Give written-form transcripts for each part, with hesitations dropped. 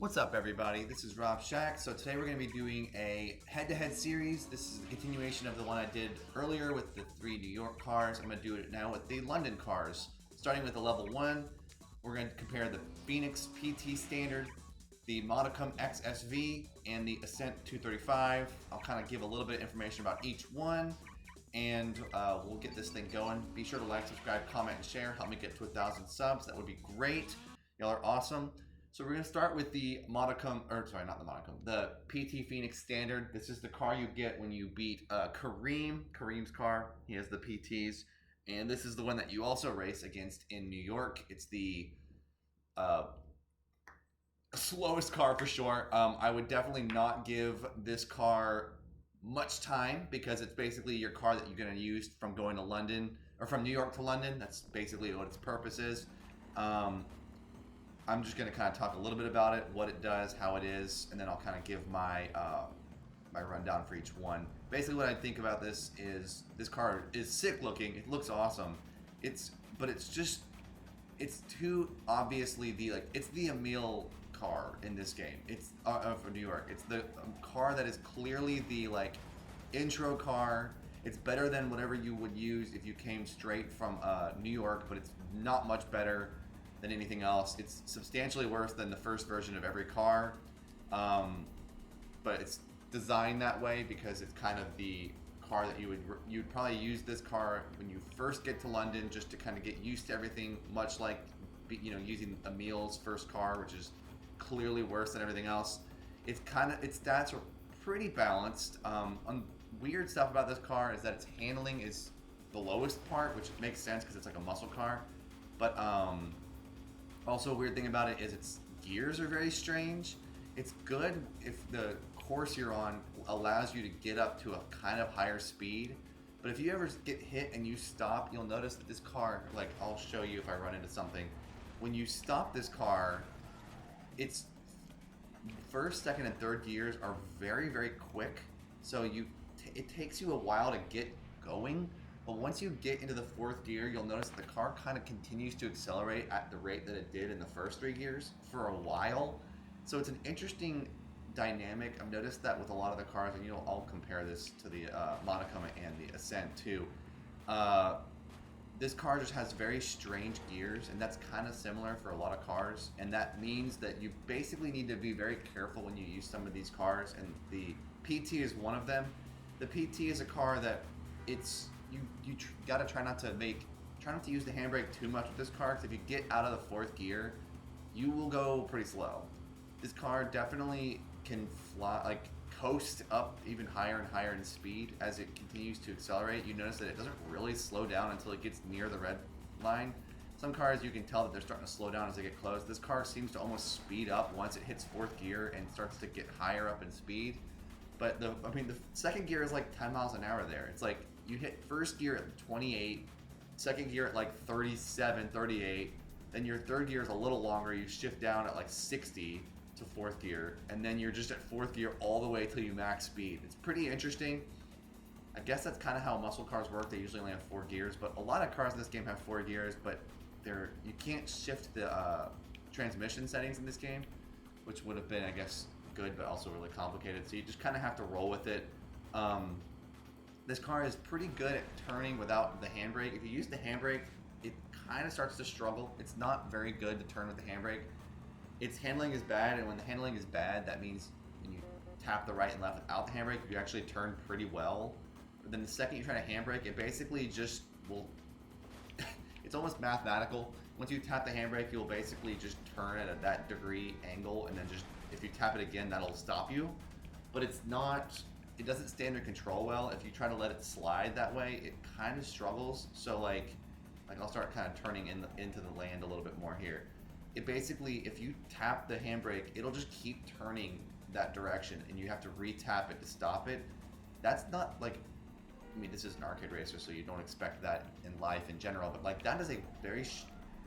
What's up, everybody? This is Rob Shack. So today we're going to be doing a head-to-head series. This is a continuation of the one I did earlier with the 3 New York cars. I'm going to do it now with the London cars. Starting with the level 1, we're going to compare the Phoenix PT Standard, the Modicum XSV, and the Ascent 235. I'll kind of give a little bit of information about each one, and we'll get this thing going. Be sure to like, subscribe, comment, and share. Help me get to 1,000 subs. That would be great. Y'all are awesome. So we're going to start with the the PT Phoenix Standard. This is the car you get when you beat Kareem's car. He has the PTs. And this is the one that you also race against in New York. It's the slowest car for sure. I would definitely not give this car much time because it's basically your car that you're going to use from going to London, or from New York to London. That's basically what its purpose is. I'm just going to kind of talk a little bit about it, what it does, how it is, and then I'll kind of give my my rundown for each one. Basically, what I think about this is car is sick looking. It looks awesome. But it's too obviously it's the Emil car in this game. It's for New York. It's the car that is clearly the intro car. It's better than whatever you would use if you came straight from New York, but it's not much better than anything else. It's substantially worse than the first version of every car, but it's designed that way because it's kind of the car that you'd probably use this car when you first get to London, just to kind of get used to everything, much like using Emil's first car, which is clearly worse than everything else. Its stats are pretty balanced. Weird stuff about this car is that its handling is the lowest part, which makes sense because it's like a muscle car, but also, a weird thing about it is its gears are very strange. It's good if the course you're on allows you to get up to a kind of higher speed. But if you ever get hit and you stop, you'll notice that this car, I'll show you if I run into something. When you stop this car, its first, second, and third gears are very, very quick. So it takes you a while to get going. But once you get into the fourth gear, you'll notice that the car kind of continues to accelerate at the rate that it did in the first 3 gears for a while. So it's an interesting dynamic. I've noticed that with a lot of the cars, and I'll compare this to the Modicum and the Ascent too. This car just has very strange gears, and that's kind of similar for a lot of cars. And that means that you basically need to be very careful when you use some of these cars, and the PT is one of them. The PT is a car that you gotta try not to use the handbrake too much with this car, because if you get out of the fourth gear, you will go pretty slow. This car definitely can coast up even higher and higher in speed as it continues to accelerate. You notice that it doesn't really slow down until it gets near the red line. Some cars you can tell that they're starting to slow down as they get close. This car seems to almost speed up once it hits fourth gear and starts to get higher up in speed. But the second gear is like 10 miles an hour there. It's like you hit first gear at 28, second gear at 37, 38, then your third gear is a little longer, you shift down at 60 to fourth gear, and then you're just at fourth gear all the way till you max speed. It's pretty interesting. I guess that's kind of how muscle cars work. They usually only have 4 gears, but a lot of cars in this game have 4 gears, but you can't shift the transmission settings in this game, which would have been, I guess, good, but also really complicated. So you just kind of have to roll with it. This car is pretty good at turning without the handbrake. If you use the handbrake, it kind of starts to struggle. It's not very good to turn with the handbrake. Its handling is bad, and when the handling is bad, that means when you tap the right and left without the handbrake, you actually turn pretty well. But then the second you try to handbrake, it basically just will... It's almost mathematical. Once you tap the handbrake, you'll basically just turn at that degree angle, and then just if you tap it again, that'll stop you. But it doesn't stay under control well. If you try to let it slide that way, it kind of struggles. So I'll start kind of turning into the land a little bit more here. It basically, if you tap the handbrake, it'll just keep turning that direction, and you have to re-tap it to stop it. That's not this is an arcade racer, so you don't expect that in life in general, but that is a very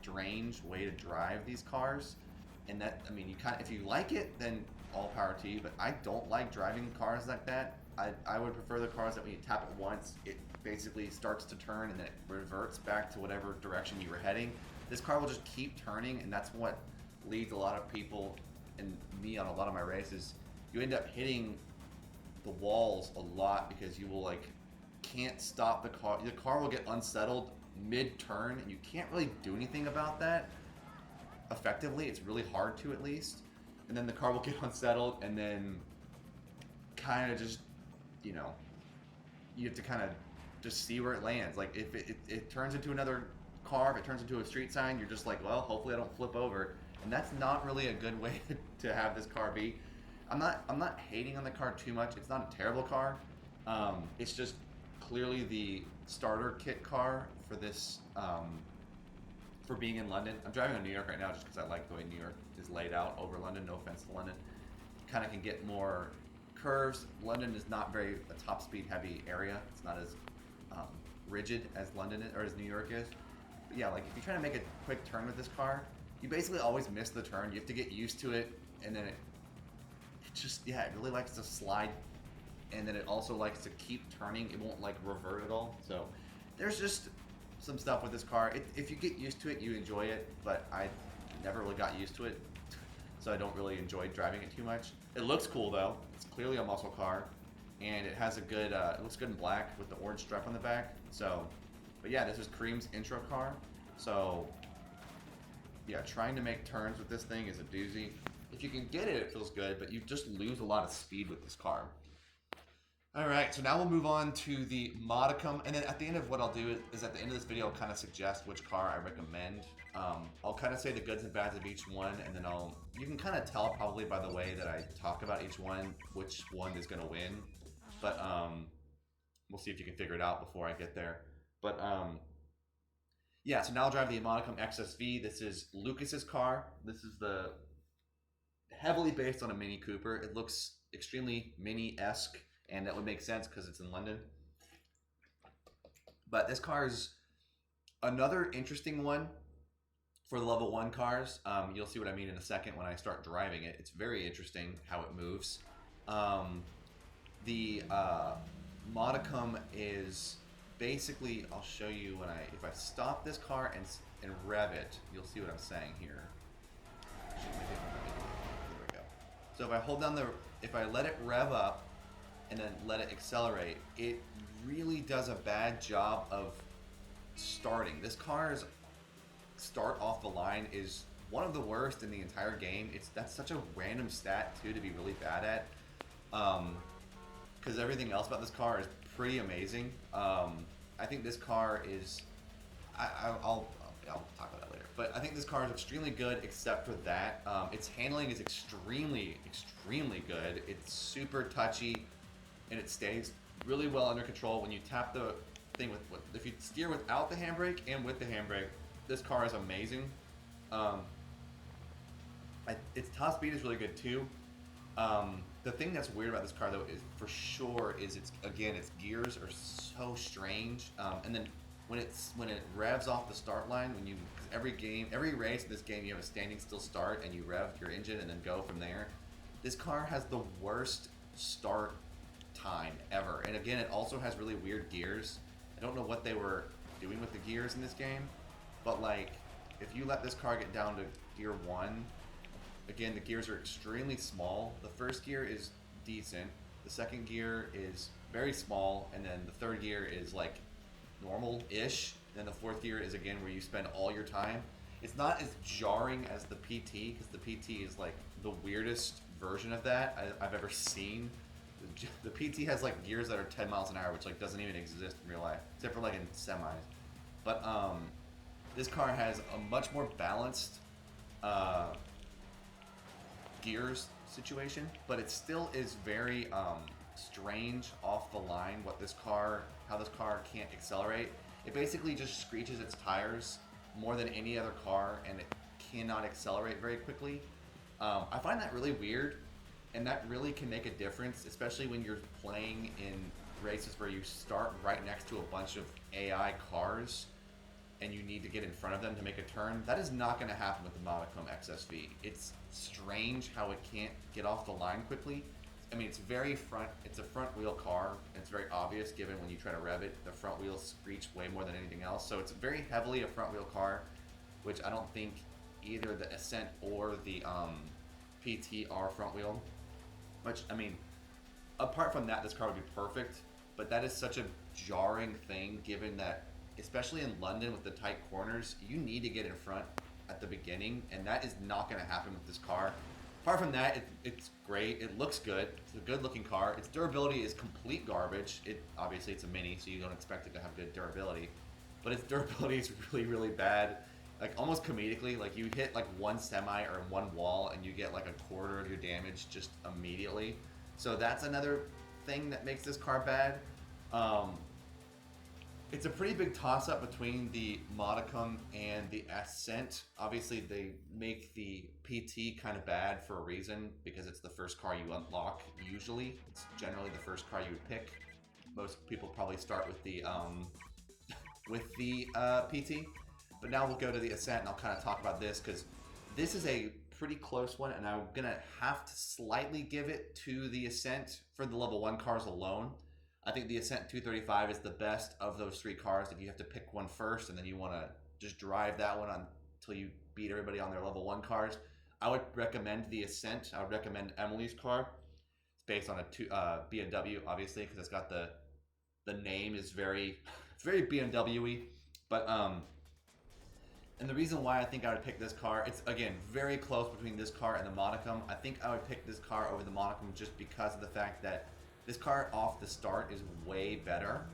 strange way to drive these cars. And that, if you like it, then all power to you, but I don't like driving cars like that. I would prefer the cars that when you tap it once, it basically starts to turn and then it reverts back to whatever direction you were heading. This car will just keep turning, and that's what leads a lot of people and me on a lot of my races, you end up hitting the walls a lot because you will like can't stop the car. The car will get unsettled mid-turn, and you can't really do anything about that effectively. It's really hard to, at least. And then the car will get unsettled, and then kind of just, you know, you have to kind of just see where it lands. Like if it turns into another car, if it turns into a street sign, you're just like, well, hopefully I don't flip over. And that's not really a good way to have this car be. I'm not hating on the car too much. It's not a terrible car. It's just clearly the starter kit car for this, for being in London. I'm driving in New York right now just because I like the way New York is laid out over London. No offense to London. Kind of can get more curves. London is not very a top speed heavy area. It's not as rigid as London is, or as New York is. But yeah, like if you're trying to make a quick turn with this car, you basically always miss the turn. You have to get used to it, and then it just, yeah, it really likes to slide, and then it also likes to keep turning. It won't like revert at all. So there's just some stuff with this car. If you get used to it, you enjoy it, but I never really got used to it, so I don't really enjoy driving it too much. It looks cool though. It's clearly a muscle car, and it has a good, it looks good in black with the orange stripe on the back. So, but yeah, this is Cream's intro car. So yeah, trying to make turns with this thing is a doozy. If you can get it, it feels good, but you just lose a lot of speed with this car. All right, so now we'll move on to the Modicum, and then at the end of what I'll do is at the end of this video, I'll kind of suggest which car I recommend. I'll kind of say the goods and bads of each one, and then you can kind of tell probably by the way that I talk about each one, which one is going to win. But we'll see if you can figure it out before I get there. But yeah, so now I'll drive the Modicum XSV. This is Lucas's car. This is the heavily based on a Mini Cooper. It looks extremely Mini-esque, and that would make sense because it's in London. But this car is another interesting one for the level 1 cars. You'll see what I mean in a second when I start driving it. It's very interesting how it moves. The Modicum is basically, I'll show you when if I stop this car and rev it, you'll see what I'm saying here. There we go. So if I hold down if I let it rev up and then let it accelerate, it really does a bad job of starting. This car's start off the line is one of the worst in the entire game. That's such a random stat too to be really bad at, because everything else about this car is pretty amazing. I think this car is, I'll talk about that later, but I think this car is extremely good except for that. Its handling is extremely good. It's super touchy, and it stays really well under control when you tap the thing if you steer without the handbrake and with the handbrake. This car is amazing. Its top speed is really good too. The thing that's weird about this car though is for sure is its gears are so strange. And then when it revs off the start line, every race in this game, you have a standing still start and you rev your engine and then go from there. This car has the worst start time ever. And again, it also has really weird gears. I don't know what they were doing with the gears in this game, but like if you let this car get down to gear 1, again, the gears are extremely small. The first gear is decent. The second gear is very small, and then the third gear is like normal-ish. Then the fourth gear is again where you spend all your time. It's not as jarring as the PT, because the PT is like the weirdest version of that I've ever seen. The PT has like gears that are 10 miles an hour, which like doesn't even exist in real life, except for like in semis. But this car has a much more balanced gears situation, but it still is very strange off the line how this car can't accelerate. It basically just screeches its tires more than any other car, and it cannot accelerate very quickly. I find that really weird, and that really can make a difference, especially when you're playing in races where you start right next to a bunch of AI cars and you need to get in front of them to make a turn. That is not going to happen with the Modicum XSV. It's strange how it can't get off the line quickly. I mean, it's a front wheel car. It's very obvious given when you try to rev it, the front wheels screech way more than anything else. So it's very heavily a front wheel car, which I don't think either the Ascent or the PTR front wheel, which, I mean, apart from that, this car would be perfect, but that is such a jarring thing given that, especially in London with the tight corners, you need to get in front at the beginning, and that is not going to happen with this car. Apart from that, it's great. It looks good. It's a good looking car. Its durability is complete garbage. Obviously it's a Mini, so you don't expect it to have good durability, but its durability is really, really bad. Like almost comedically, like you hit like one semi or one wall and you get like a quarter of your damage just immediately. So that's another thing that makes this car bad. It's a pretty big toss-up between the Modicum and the Ascent. Obviously, they make the PT kind of bad for a reason because it's the first car you unlock. Usually, it's generally the first car you would pick. Most people probably start with the PT. But now we'll go to the Ascent, and I'll kind of talk about this because this is a pretty close one, and I'm gonna have to slightly give it to the Ascent for the level 1 cars alone. I think the Ascent 235 is the best of those 3 cars. If you have to pick one first and then you want to just drive that one until you beat everybody on their level 1 cars, I would recommend the Ascent. I would recommend Emily's car. It's based on a BMW, obviously, because it's got the name is very it's very BMW-y. But and the reason why I think I would pick this car, it's again very close between this car and the Modicum. I think I would pick this car over the Modicum just because of the fact that this car off the start is way better,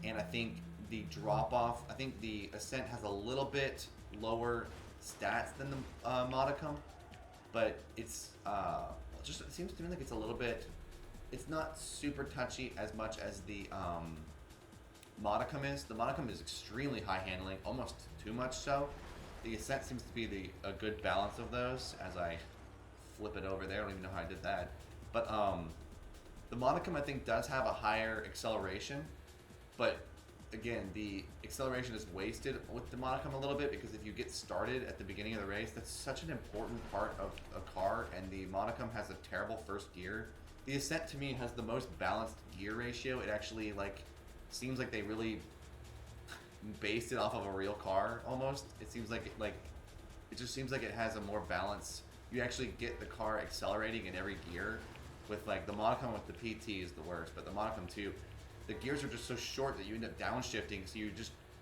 and I think the drop off, I think the Ascent has a little bit lower stats than the Modicum, but it's just, it seems to me like it's a little bit, it's not super touchy as much as the Modicum is. The Modicum is extremely high handling, almost too much so. The Ascent seems to be a good balance of those. As I flip it over there, I don't even know how I did that, but the Modicum, I think, does have a higher acceleration, but again, the acceleration is wasted with the Modicum a little bit because if you get started at the beginning of the race, that's such an important part of a car, and the Modicum has a terrible first gear. The Ascent, to me, has the most balanced gear ratio. It actually, like, seems like they really based it off of a real car, almost. It seems like it just seems like it has a more balance. You actually get the car accelerating in every gear. With like the Modicum with the PT is the worst, but the Modicum too, the gears are just so short that you end up downshifting. So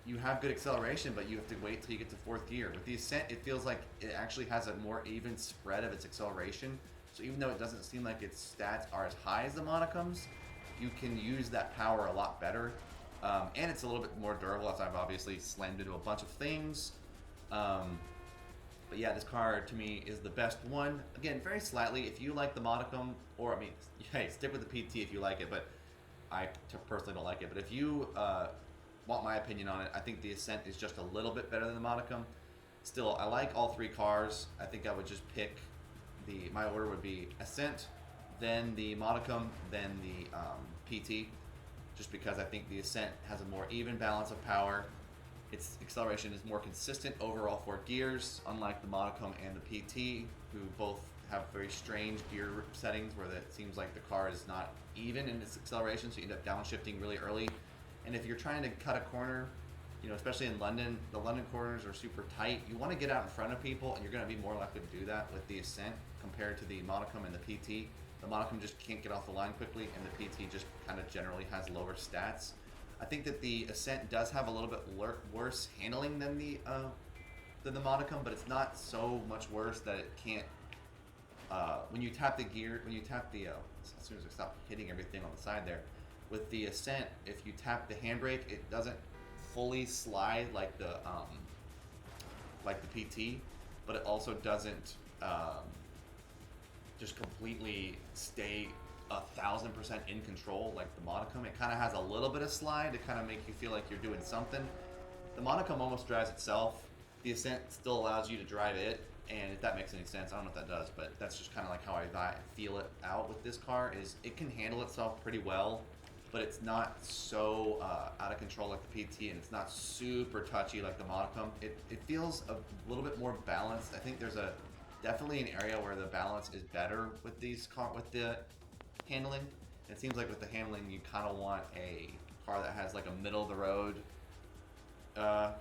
you have good acceleration, but you have to wait till you get to 4th gear. With the Ascent, it feels like it actually has a more even spread of its acceleration. So even though it doesn't seem like its stats are as high as the Modicum's, you can use that power a lot better, and it's a little bit more durable. As I've obviously slammed into a bunch of things. But yeah, this car to me is the best one. Again, very slightly. If you like the Modicum, or I mean, hey, stick with the PT if you like it, but I personally don't like it. But if you want my opinion on it, I think the Ascent is just a little bit better than the Modicum. Still, I like all 3 cars. I think I would just pick my order would be Ascent, then the Modicum, then the PT, just because I think the Ascent has a more even balance of power. Its acceleration is more consistent over all 4 gears, unlike the Modicum and the PT, who both have very strange gear settings where it seems like the car is not even in its acceleration, so you end up downshifting really early. And if you're trying to cut a corner, you know, especially in London, the London corners are super tight. You want to get out in front of people, and you're going to be more likely to do that with the Ascent compared to the Modicum and the PT. The Modicum just can't get off the line quickly, and the PT just kind of generally has lower stats. I think that the Ascent does have a little bit worse handling than the Modicum, but it's not so much worse that it can't. When you tap the gear, as soon as I stop hitting everything on the side there, with the Ascent, if you tap the handbrake, it doesn't fully slide like the PT, but it also doesn't just completely stay 1,000% in control like the Modicum. It kind of has a little bit of slide to kind of make you feel like you're doing something. The Modicum almost drives itself. The Ascent still allows you to drive it, and if that makes any sense, I don't know if that does, but that's just kind of like how I feel it out with this car, is it can handle itself pretty well, but it's not so out of control like the PT, and it's not super touchy like the Modicum. It feels a little bit more balanced. I think there's definitely an area where the balance is better with with the handling. It seems like with the handling, you kind of want a car that has like a middle of the road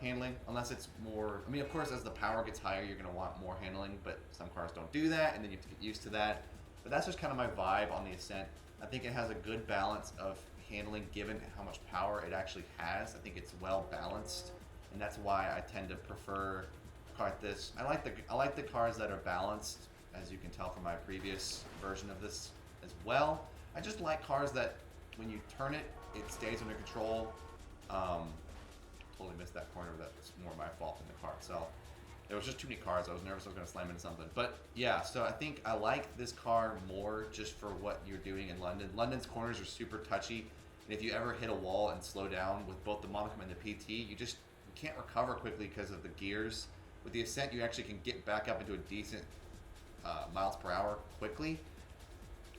handling, unless it's more. I mean, of course, as the power gets higher, you're going to want more handling, but some cars don't do that, and then you have to get used to that. But that's just kind of my vibe on the Ascent. I think it has a good balance of handling given how much power it actually has. I think it's well balanced, and that's why I tend to prefer a car like this. I like the cars that are balanced, as you can tell from my previous version of this as well. I just like cars that when you turn it, it stays under control. Totally missed that corner. That's more my fault than the car itself. There was just too many cars. I was nervous I was going to slam into something. But yeah, so I think I like this car more just for what you're doing in London. London's corners are super touchy. And if you ever hit a wall and slow down with both the Modicum and the PT, you can't recover quickly because of the gears. With the Ascent, you actually can get back up into a decent miles per hour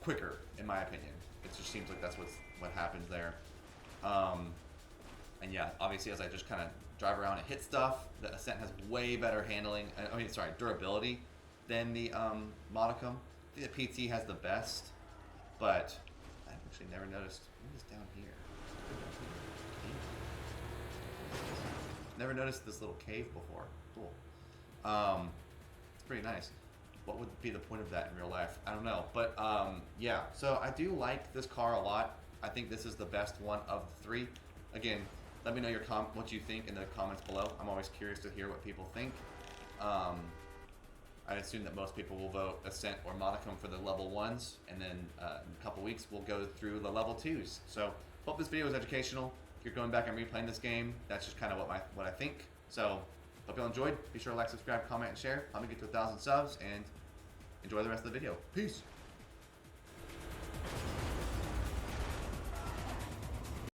quicker, in my opinion. It just seems like that's what happens there. And yeah, obviously, as I just kind of drive around and hit stuff, the Ascent has way better handling. Durability than the Modicum. I think the PT has the best, but I've actually never noticed. What is down here? Never noticed this little cave before. Cool. It's pretty nice. What would be the point of that in real life? I don't know. But yeah, so I do like this car a lot. I think this is the best one of the three. Again, let me know what you think in the comments below. I'm always curious to hear what people think. I assume that most people will vote Ascent or Modicum for the level 1s, and then in a couple weeks we'll go through the level 2s. So hope this video was educational. If you're going back and replaying this game, that's just kind of what I think. So hope you all enjoyed. Be sure to like, subscribe, comment, and share. Help me get to 1,000 subs, and enjoy the rest of the video. Peace.